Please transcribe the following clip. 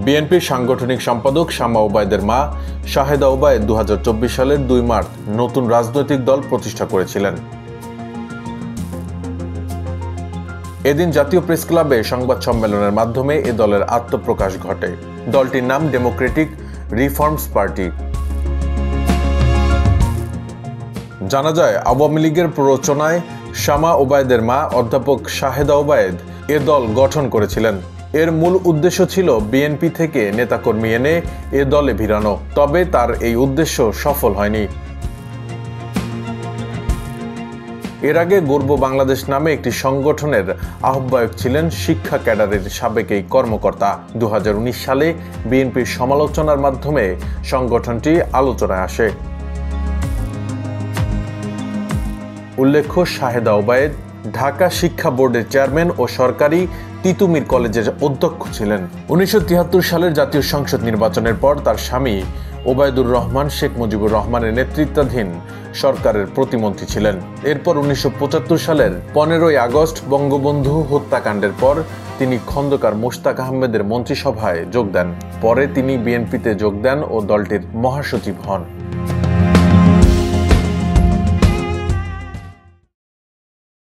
বিএনপির সাংগঠনিক সম্পাদক শামা ওবায়দের মা শাহেদা ওবায়দ 2024 সালের 2 মার্চ নতুন রাজনৈতিক দল প্রতিষ্ঠা করেছিলেন। এদিন জাতীয় প্রেস ক্লাবে সংবাদ সম্মেলনের মাধ্যমে এ দলের আত্মপ্রকাশ ঘটে। দলটির নাম ডেমোক্রেটিক রিফর্মস পার্টি। জানা যায়, আওয়ামী লীগের প্ররোচনায় শামা ওবায়দের মা অধ্যাপক শাহেদা ওবায়দ এ দল গঠন করেছিলেন। এর মূল উদ্দেশ্য ছিল বিএনপি থেকে নেতাকর্মী এনে এ দলে ভিড়ানো, তবে তার এই উদ্দেশ্য সফল হয়নি। এর আগে গর্ব বাংলাদেশ নামে একটি সংগঠনের আহ্বায়ক ছিলেন শিক্ষা ক্যাডারের সাবেক এই কর্মকর্তা। 2019 সালে বিএনপির সমালোচনার মাধ্যমে সংগঠনটি আলোচনায় আসে। উল্লেখ্য, শাহেদা ওবায়দ ঢাকা শিক্ষা বোর্ডের চেয়ারম্যান ও সরকারি তিতুমির কলেজের অধ্যক্ষ ছিলেন। 1973 সালের জাতীয় সংসদ নির্বাচনের পর তার স্বামী ওবায়দুর রহমান শেখ মুজিবুর রহমানের নেতৃত্বাধীন সরকারের প্রতিমন্ত্রী ছিলেন। এরপর 1975 সালের 15ই আগস্ট বঙ্গবন্ধু হত্যাকাণ্ডের পর তিনি খন্দকার মোশতাক আহমেদের মন্ত্রিসভায় যোগ দেন। পরে তিনি বিএনপিতে যোগ দেন ও দলটির মহাসচিব হন।